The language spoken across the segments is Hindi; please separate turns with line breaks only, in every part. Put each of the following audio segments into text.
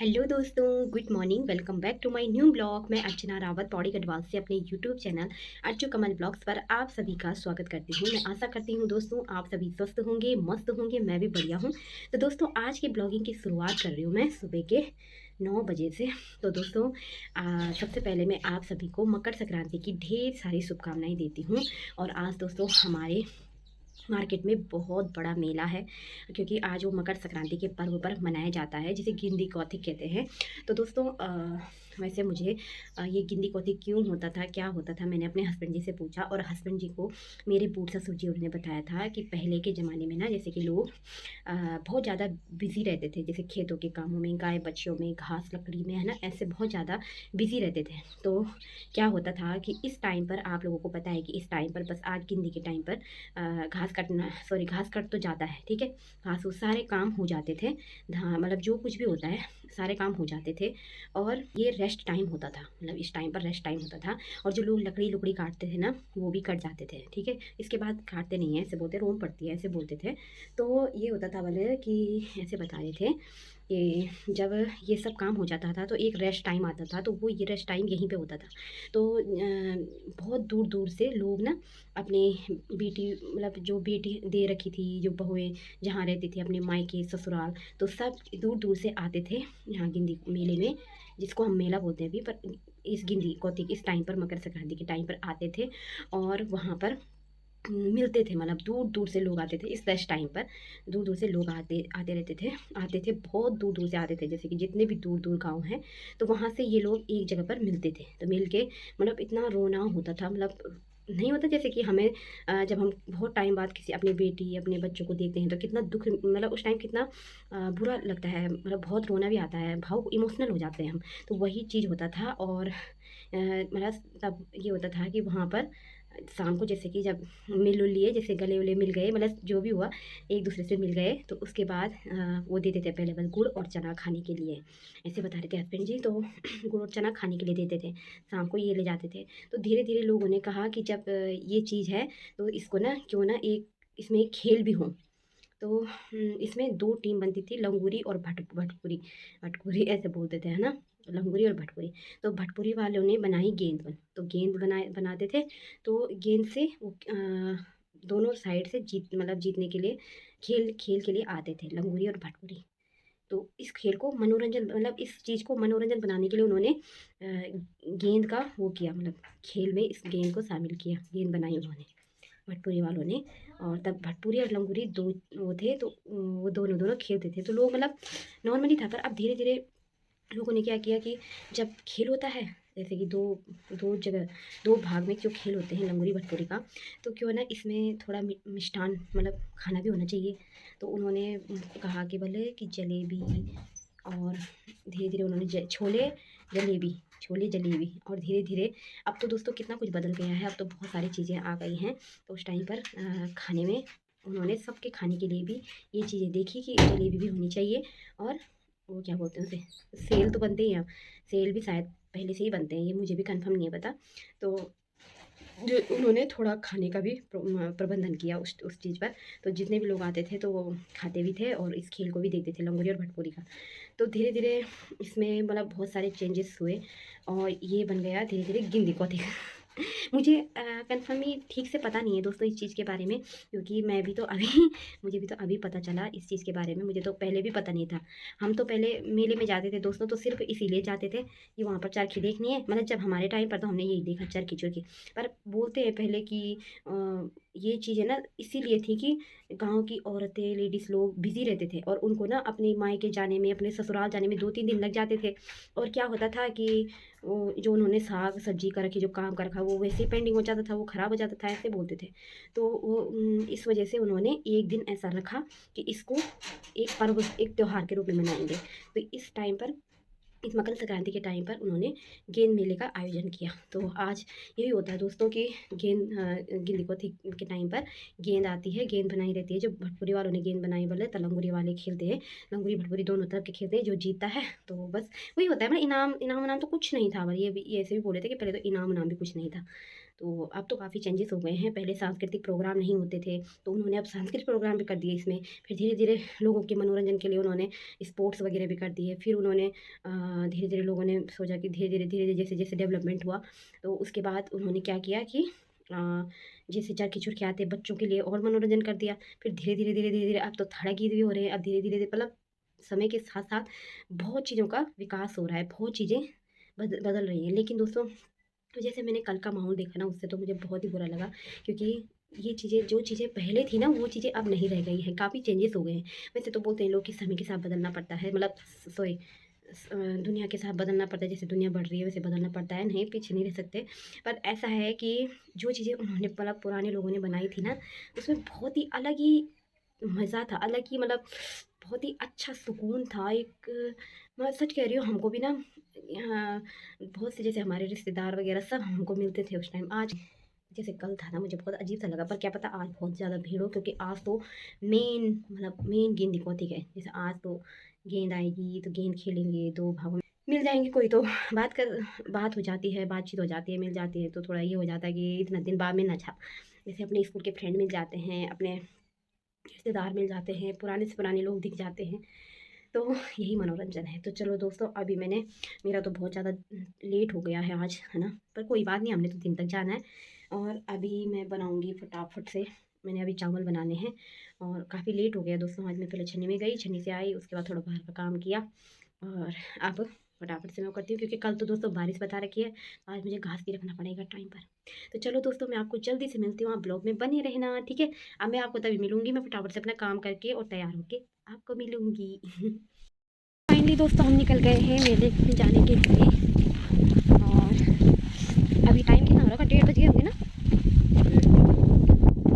हेलो दोस्तों, good morning. Welcome back to my new blog. मैं अर्चना रावत पौड़ी गढ़वाल से अपने YouTube channel Archu Kamal blogs पर आप सभी का स्वागत करती हूँ। मैं आशा करती हूँ दोस्तों आप सभी स्वस्थ होंगे, मस्त होंगे, मैं भी बढ़िया हूँ। तो दोस्तों आज की ब्लॉगिंग की शुरुआत कर रही हूँ मैं सुबह के 9 बजे से। तो दोस्तों सबसे पहले मैं आप सभी को मकर संक्रांति की ढेर सारी शुभकामनाएं देती हूँ। और आज दोस्तों हमारे मार्केट में बहुत बड़ा मेला है, क्योंकि आज वो मकर संक्रांति के पर्व पर मनाया जाता है जिसे गिंदी कौथिग कहते हैं। तो दोस्तों वैसे मुझे ये गिंदी कौथिग क्यों होता था, क्या होता था, मैंने अपने हस्बैंड जी से पूछा और हस्बैंड जी को मेरे बूढ़ ससुर जी उन्होंने बताया था कि पहले के ज़माने में ना जैसे कि लोग बहुत ज़्यादा बिजी रहते थे, जैसे खेतों के कामों में, गाय बच्चों में, घास लकड़ी में, है ना, ऐसे बहुत ज़्यादा बिजी रहते थे। तो क्या होता था कि इस टाइम पर आप लोगों को पता है कि इस टाइम पर बस आज गिंदी के टाइम पर घास कट तो जाता है, ठीक है। घास वो सारे काम हो जाते थे, धा मतलब जो कुछ भी होता है सारे काम हो जाते थे। और ये रेस्ट टाइम होता था, मतलब इस टाइम पर रेस्ट टाइम होता था। और जो लोग लकड़ी लुकड़ी काटते थे ना वो भी कट जाते थे, ठीक है। इसके बाद काटते नहीं है, ऐसे बोलते रोम पड़ती है, ऐसे बोलते थे। तो ये होता था बोले कि ऐसे बता रहे थे कि जब ये सब काम हो जाता था तो एक रेस्ट टाइम आता था, तो वो ये रेस्ट टाइम यहीं पे होता था। तो बहुत दूर दूर से लोग ना अपने बेटी, मतलब जो बेटी दे रखी थी, जो बहुएं जहाँ रहती थी अपने मायके ससुराल, तो सब दूर दूर से आते थे यहाँ गिंदी मेले में, जिसको हम मेला बोलते हैं अभी। पर इस गिंदी कौतिक इस टाइम पर मकर संक्रांति के टाइम पर आते थे और वहाँ पर मिलते थे, मतलब दूर दूर से लोग आते थे इस रेस्ट टाइम पर। दूर दूर से लोग आते आते रहते थे, आते थे, बहुत दूर दूर से आते थे, जैसे कि जितने भी दूर दूर गांव हैं तो वहाँ से ये लोग एक जगह पर मिलते थे। तो मिल के मतलब इतना रोना होता था, मतलब नहीं होता जैसे कि हमें जब हम बहुत टाइम बाद किसी अपनी बेटी अपने बच्चों को देखते हैं तो कितना दुख, मतलब उस टाइम कितना बुरा लगता है, मतलब बहुत रोना भी आता है, भाव इमोशनल हो जाते हैं हम। तो वही चीज़ होता था। और मतलब तब ये होता था कि वहाँ पर शाम को जैसे कि जब मिल उल लिए, जैसे गले उले मिल गए, मतलब जो भी हुआ एक दूसरे से मिल गए, तो उसके बाद वो देते थे पहले बस गुड़ और चना खाने के लिए। ऐसे बता रहे थे हस्बैंड जी। तो गुड़ और चना खाने के लिए देते थे, शाम को ये ले जाते थे। तो धीरे धीरे लोगों ने कहा कि जब ये चीज़ है तो इसको ना क्यों ना एक इसमें एक खेल भी हो। तो इसमें 2 टीम बनती थी, लंगूरी और भटपुरी। भटपुरी ऐसे बोलते थे, है ना? लंगूरी और भटपुरी। तो भटपुरी वालों ने बनाई गेंद बन, तो गेंद बनाते थे। तो गेंद से वो दोनों साइड से जीतने के लिए खेल के लिए आते थे लंगूरी और भटपुरी। तो इस खेल को मनोरंजन, मतलब इस चीज़ को मनोरंजन बनाने के लिए उन्होंने गेंद का वो किया, मतलब खेल में इस गेंद को शामिल किया, गेंद बनाई उन्होंने भटपूरी वालों ने। और तब भटपूरी और लंगूरी दो वो थे, तो वो दोनों दोनों खेलते थे, तो लोग मतलब नॉर्मली था। पर अब धीरे धीरे लोगों ने क्या किया कि जब खेल होता है, जैसे कि दो दो जगह, दो भाग में जो खेल होते हैं लंगूरी भटपूरी का, तो क्यों ना इसमें थोड़ा मिष्ठान, मतलब खाना भी होना चाहिए। तो उन्होंने कहा कि भले कि जलेबी, और धीरे धीरे उन्होंने छोले जलेबी, छोले जलेबी। और धीरे धीरे अब तो दोस्तों कितना कुछ बदल गया है, अब तो बहुत सारी चीज़ें आ गई हैं। तो उस टाइम पर खाने में उन्होंने सबके खाने के लिए भी ये चीज़ें देखी कि जलेबी भी होनी चाहिए। और वो क्या बोलते हैं उसे, सेल तो बनते ही हैं अब, सेल भी शायद पहले से ही बनते हैं, ये मुझे भी कंफर्म नहीं है पता। तो जो उन्होंने थोड़ा खाने का भी प्रबंधन किया उस चीज़ पर। तो जितने भी लोग आते थे तो वो खाते भी थे और इस खेल को भी देखते थे, लंगोरी और भटपूरी का। तो धीरे धीरे इसमें मतलब बहुत सारे चेंजेस हुए और ये बन गया धीरे धीरे गिंदी कौतिक। मुझे कन्फर्मली ठीक से पता नहीं है दोस्तों इस चीज़ के बारे में, क्योंकि मैं भी तो अभी मुझे भी तो अभी पता चला इस चीज़ के बारे में, मुझे तो पहले भी पता नहीं था। हम तो पहले मेले में जाते थे दोस्तों, तो सिर्फ इसीलिए जाते थे कि वहाँ पर चरखी देखनी है, मतलब जब हमारे टाइम पर तो हमने यही देखा चरखी चुरखी। पर बोलते हैं पहले कि ये चीज़ें ना इसीलिए थी कि गाँव की औरतें, लेडीज़ लोग बिज़ी रहते थे और उनको ना अपने मायके जाने में, अपने ससुराल जाने में 2-3 दिन लग जाते थे। और क्या होता था कि वो जो उन्होंने साग सब्ज़ी का रखी, जो काम का रखा, वो वैसे ही पेंडिंग हो जाता था, वो ख़राब हो जाता था, ऐसे बोलते थे। तो वो इस वजह से उन्होंने एक दिन ऐसा रखा कि इसको एक पर्व, एक त्योहार के रूप में मनाएँगे। तो इस टाइम पर, इस मकर संक्रांति के टाइम पर उन्होंने गेंद मेले का आयोजन किया। तो आज यही होता है दोस्तों कि गिल्ली को थी के टाइम पर गेंद आती है, गेंद बनाई रहती है। जो भटपूरी वालों ने गेंद बनाई बोले तो लंगूरी वाले खेलते हैं, लंगूरी भटपूरी दोनों तरफ के खेलते हैं, जो जीतता है तो बस वही होता है। मतलब इनाम इनाम तो कुछ नहीं था, ये ऐसे भी बोले थे कि पहले तो इनाम भी कुछ नहीं था। तो अब तो काफ़ी चेंजेस हो गए हैं। पहले सांस्कृतिक प्रोग्राम नहीं होते थे, तो उन्होंने अब सांस्कृतिक प्रोग्राम भी कर दिए इसमें। फिर धीरे-धीरे लोगों के मनोरंजन के लिए उन्होंने स्पोर्ट्स वगैरह भी कर दिए। फिर उन्होंने धीरे-धीरे लोगों ने सोचा कि धीरे-धीरे जैसे-जैसे डेवलपमेंट हुआ, तो उसके बाद उन्होंने क्या किया कि जैसे चरखी-चुरखी आते बच्चों के लिए और मनोरंजन कर दिया। फिर धीरे-धीरे अब तो थड़ा गीत भी हो रहे हैं। अब धीरे-धीरे मतलब समय के साथ-साथ बहुत चीज़ों का विकास हो रहा है, बहुत चीज़ें बदल रही हैं। लेकिन दोस्तों, तो जैसे मैंने कल का माहौल देखा ना, उससे तो मुझे बहुत ही बुरा लगा, क्योंकि ये चीज़ें जो चीज़ें पहले थी ना, वो चीज़ें अब नहीं रह गई हैं, काफ़ी चेंजेस हो गए हैं। वैसे तो बोलते हैं लोग कि समय के साथ बदलना पड़ता है, मतलब सॉरी दुनिया के साथ बदलना पड़ता है, जैसे दुनिया बढ़ रही है वैसे बदलना पड़ता है, नहीं पीछे नहीं रह सकते। पर ऐसा है कि जो चीज़ें उन्होंने मतलब पुराने लोगों ने बनाई थी ना, उसमें बहुत ही अलग ही मज़ा था, अलग ही मतलब बहुत ही अच्छा सुकून था। एक मैं सच कह रही हूँ, हमको भी ना बहुत से जैसे हमारे रिश्तेदार वगैरह सब हमको मिलते थे उस टाइम। आज जैसे कल था ना, मुझे बहुत अजीब सा लगा, पर क्या पता आज बहुत ज़्यादा भीड़ हो, क्योंकि आज तो मेन गेंद दिखौती है। जैसे आज तो गेंद आएगी तो गेंद खेलेंगे, तो भागो मिल जाएंगे कोई, तो बात हो जाती है, बातचीत हो जाती है, मिल जाती है, तो थोड़ा ये हो जाता है कि इतना दिन बाद मिलना था। जैसे अपने स्कूल के फ्रेंड मिल जाते हैं, अपने रिश्तेदार मिल जाते हैं, पुराने से पुराने लोग दिख जाते हैं, तो यही मनोरंजन है। तो चलो दोस्तों, अभी मेरा तो बहुत ज़्यादा लेट हो गया है आज, है ना, पर कोई बात नहीं, हमने तो दिन तक जाना है। और अभी मैं बनाऊँगी फटाफट से, मैंने अभी चावल बनाने हैं और काफ़ी लेट हो गया दोस्तों। आज मैं पहले छन्नी में गई, छन्नी से आई, उसके बाद थोड़ा बाहर का काम किया और अब फटाफट से मैं करती हूँ, क्योंकि कल तो दोस्तों बारिश बता रखी है, तो आज मुझे घास भी रखना पड़ेगा टाइम पर। तो चलो दोस्तों, मैं आपको जल्दी से मिलती हूँ, आप ब्लॉग में बने रहना, ठीक है। अब मैं आपको तभी मिलूँगी, मैं फटाफट से अपना काम करके और तैयार होके आपको मिलूँगी। फाइनली दोस्तों, हम निकल गए हैं मेले में जाने के लिए और अभी टाइम कितना हो रहा है, 1:30 बज गए होंगे ना,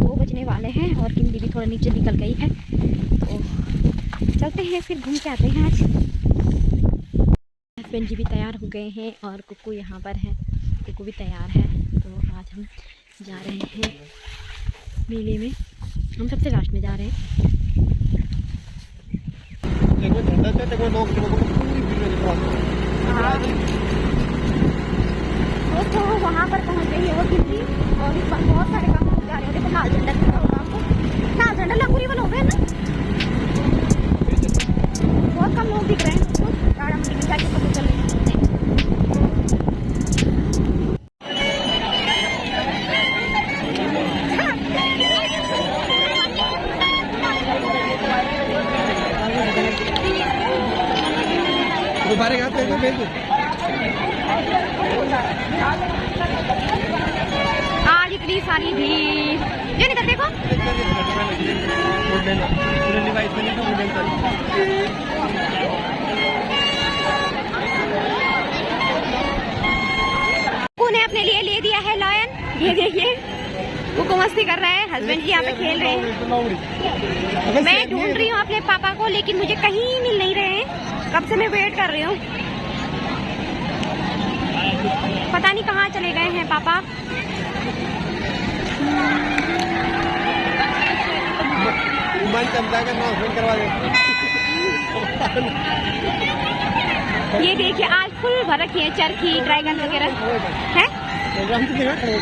2 बजने वाले हैं और गिनती भी थोड़ा नीचे निकल गई है। तो चलते हैं, फिर घूम के आते हैं। आज हस्बैंड जी भी तैयार हो गए हैं और कुकू यहाँ पर है, कुकू भी तैयार है। तो आज हम जा रहे हैं मेले में, हम सबसे लास्ट में जा रहे हैं। दोस्तों वहाँ पर पहुँच गई है वो गिनती और इस पर बहुत सारे काम जा रहे हैं। देखो लाल झंडा दिख रहा होगा आपको, लाल झंडा लखुरी वाला हो गया ना, बहुत कम लोग दिख रहे हैं। गाड़ा मंडी में जाके पता चल रही है।
दोबारा यहाँ पे
आज इतनी सारी भीड़, ये नहीं देखो ने अपने लिए ले दिया है लायन। ये देखिए वो मस्ती कर रहा है, हस्बैंड जी यहाँ पे खेल रहे हैं। मैं ढूंढ रही हूँ अपने पापा को, लेकिन मुझे कहीं मिल नहीं रहे हैं, कब से मैं वेट कर रही हूँ, पता नहीं कहाँ चले गए हैं पापा। ये देखिए आज फुल भर रखी है चरखी, ड्रैगन वगैरह है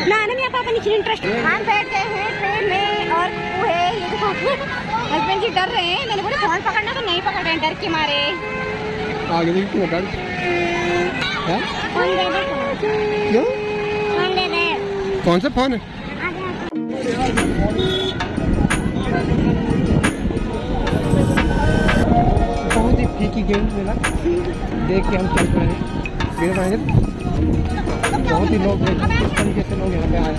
ना। मेरा पापा नीचे इंटरेस्ट, हम बैठ गए हैं ट्रेन में और वो है ये देखो हस्बैंड जी डर रहे हैं। मैंने बोला फोन पकड़ना, तो नहीं पकड़ रहे हैं डर के मारे।
आगे देखिए फोन दे दे, क्यों फोन दे दे, कौन सा फोन है? बहुत ही फीकी गेम मिला, देख के हम चल पड़े। बहुत ही लोग हैं, किस तरीके से लोग यहाँ पे आए।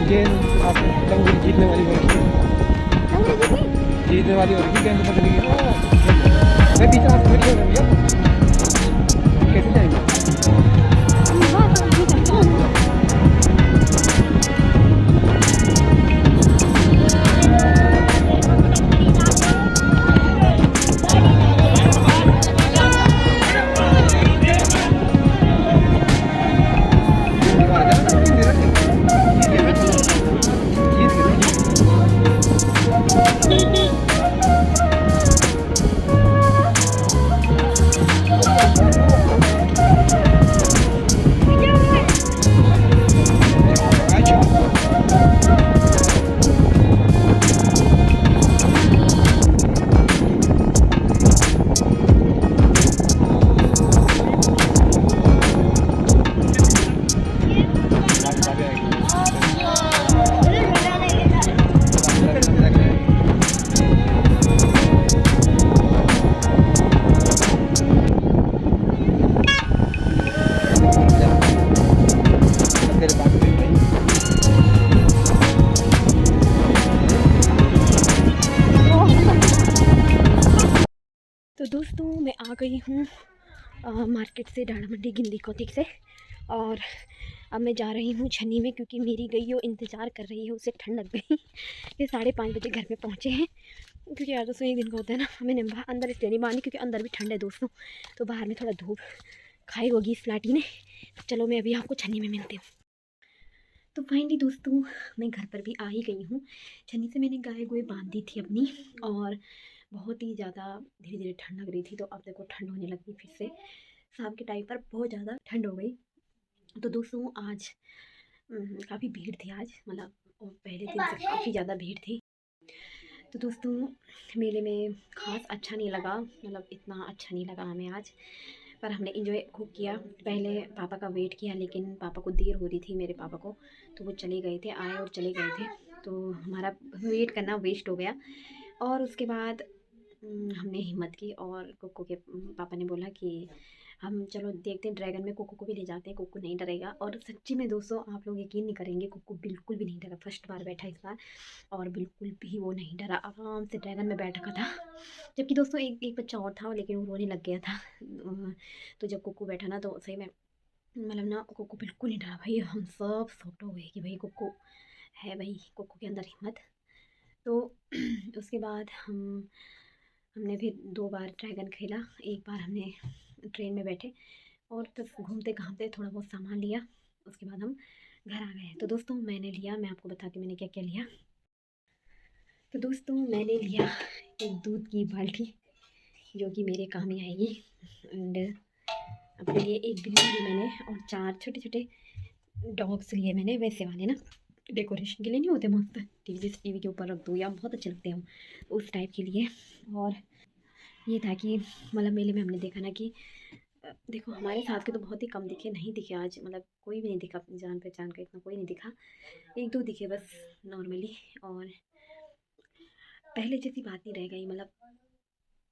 गेंद आप लंगूरी जीतने वाली हो रही है, जीतने वाली हो रही है, गेंद बदल गई। मैं पीछे आप खड़ी हो रही है, कैसे जाएंगे?
गई हूँ मार्केट से, डाड़ा मंडी गिंदी कोतिक से, और अब मैं जा रही हूँ छन्नी में, क्योंकि मेरी गई इंतज़ार कर रही है, उसे ठंड लग गई। ये 5:30 बजे घर में पहुँचे हैं, क्योंकि यार दोस्तों एक दिन का होता है ना, मैंने अंदर इसलिए नहीं बांधी क्योंकि अंदर भी ठंड है दोस्तों, तो बाहर में थोड़ा धूप खाई होगी इस फ्लैटी ने। तो चलो मैं अभी आपको छन्नी में मिलती हूँ। तो फाइनली दोस्तों मैं घर पर भी आ ही गई हूँ। छन्नी से मैंने गाय गोए बांध दी थी अपनी, और बहुत ही ज़्यादा धीरे धीरे ठंड लग रही थी, तो अब देखो ठंड होने लगी फिर से। शाम के टाइम पर बहुत ज़्यादा ठंड हो गई। तो दोस्तों आज काफ़ी भीड़ थी आज, मतलब पहले दिन से काफ़ी ज़्यादा भीड़ थी। तो दोस्तों मेले में ख़ास अच्छा नहीं लगा, मतलब इतना अच्छा नहीं लगा हमें आज, पर हमने इंजॉय खूब किया। पहले पापा का वेट किया, लेकिन पापा को देर हो रही थी, मेरे पापा को, तो वो चले गए थे, आए और चले गए थे, तो हमारा वेट करना वेस्ट हो गया। और उसके बाद हमने हिम्मत की, और कुक्कू के पापा ने बोला कि हम चलो देखते हैं ड्रैगन में, कुक्कू को भी ले जाते हैं, कुक्कू नहीं डरेगा। और सच्ची में दोस्तों आप लोग यकीन नहीं करेंगे, कुक्कू बिल्कुल भी नहीं डरा। फर्स्ट बार बैठा इस बार, और बिल्कुल भी वो नहीं डरा, आराम से ड्रैगन में बैठ रखा था। जबकि दोस्तों एक एक बच्चा और था, लेकिन वो रोने लग गया था। तो जब कुक्कू बैठा ना, तो सही में मतलब ना कुक्कू बिल्कुल नहीं डरा भाई। हम सब शॉक्ड हो गए कि भाई कुक्कू है, भाई कुक्कू के अंदर हिम्मत। तो उसके बाद हमने फिर 2 बार ड्रैगन खेला। एक बार हमने ट्रेन में बैठे और बस घूमते घामते थोड़ा बहुत सामान लिया, उसके बाद हम घर आ गए। तो दोस्तों मैंने लिया, मैं आपको बताती हूँ मैंने क्या क्या लिया। तो दोस्तों मैंने लिया एक दूध की बाल्टी, जो कि मेरे काम ही आएगी, एंड अपने लिए एक बिल्ली ली मैंने, और 4 छोटे छोटे डॉग्स लिए मैंने, वैसे वाले ना, डेकोरेशन के लिए नहीं होते मस्त, टीवी के ऊपर रख दो या बहुत अच्छे लगते हैं उस टाइप के लिए। और ये था कि मतलब मेले में हमने देखा ना कि देखो हमारे साथ के तो बहुत ही कम दिखे, नहीं दिखे आज, मतलब कोई भी नहीं दिखा अपनी जान पहचान का, इतना कोई नहीं दिखा, 1-2 दिखे बस नॉर्मली। और पहले जैसी बात नहीं रह गई, मतलब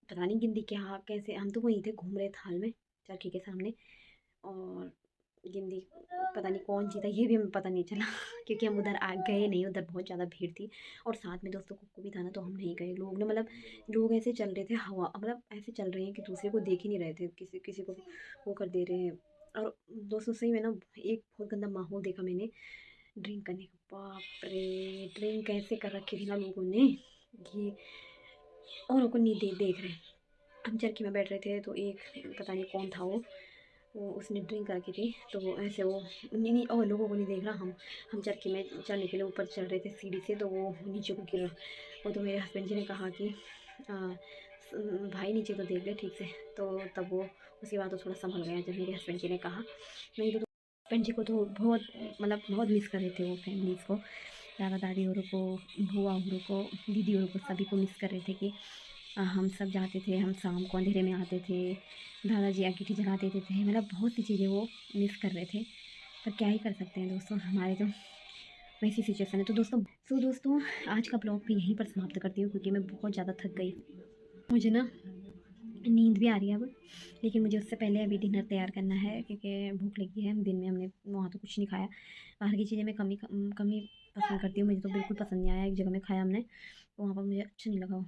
पता नहीं गिनती क्या कैसे, हम तो वहीं थे घूम रहे थे हाल में चरखी के सामने, और गिनती पता नहीं कौन जीता ये भी हमें पता नहीं चला। क्योंकि हम उधर आ गए नहीं, उधर बहुत ज़्यादा भीड़ थी, और साथ में दोस्तों कुक्कू भी था ना, तो हम नहीं गए। लोग ना मतलब लोग ऐसे चल रहे थे, हवा मतलब ऐसे चल रहे हैं कि दूसरे को देख ही नहीं रहे थे, किसी किसी को वो कर दे रहे हैं। और दोस्तों सही में ना एक बहुत गंदा माहौल देखा मैंने ड्रिंक करने का। बाप रे, ड्रिंक कैसे कर रखी थी ना लोगों ने, ये औरों को नहीं देख रहे। हम चरखी में बैठ रहे थे, तो एक पता नहीं कौन था वो उसने ड्रिंक कर रखी थी, तो वो ऐसे वो नहीं और लोगों को नहीं देख रहा। हम चरखी में चढ़ने के लिए ऊपर चढ़ रहे थे सीढ़ी से, तो वो नीचे को गिरा। वो तो मेरे हस्बैंड जी ने कहा कि भाई नीचे तो देख ले ठीक से, तो तब वो उसके बाद तो थोड़ा संभल गया जब मेरे हस्बैंड जी ने कहा। नहीं तो हस्बैंड जी को तो बहुत मतलब बहुत मिस कर रहे थे वो फैमिलीज़ को, दादा दादी औरों को, बुआ औरों को, दीदी औरों को, सभी को मिस कर रहे थे कि हम सब जाते थे, हम शाम को अंधेरे में आते थे, दादाजी अंगीठी जला देते थे, मतलब बहुत सी चीज़ें वो मिस कर रहे थे। पर क्या ही कर सकते हैं दोस्तों, हमारे तो वैसी सिचुएशन है। तो दोस्तों आज का ब्लॉग भी यहीं पर समाप्त करती हूँ, क्योंकि मैं बहुत ज़्यादा थक गई, मुझे ना नींद भी आ रही है अब, लेकिन मुझे उससे पहले अभी डिनर तैयार करना है, क्योंकि भूख लगी है। दिन में हमने वहाँ तो कुछ नहीं खाया, बाहर की चीज़ें मैं कम ही पसंद करती हूँ, मुझे तो बिल्कुल पसंद नहीं आया। एक जगह में खाया हमने, तो वहाँ पर मुझे अच्छा नहीं लगा।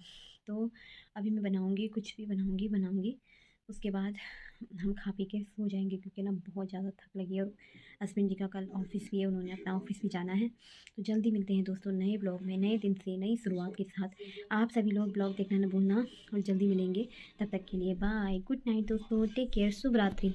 तो अभी मैं बनाऊँगी, कुछ भी बनाऊँगी, उसके बाद हम खा पी के सो जाएंगे, क्योंकि ना बहुत ज़्यादा थक लगी है, और हस्बैंड जी का कल ऑफिस भी है, उन्होंने अपना ऑफिस भी जाना है। तो जल्दी मिलते हैं दोस्तों नए ब्लॉग में, नए दिन से नई शुरुआत के साथ। आप सभी लोग ब्लॉग देखना ना भूलना, और जल्दी मिलेंगे। तब तक के लिए बाय, गुड नाइट दोस्तों, टेक केयर, शुभ रात्रि।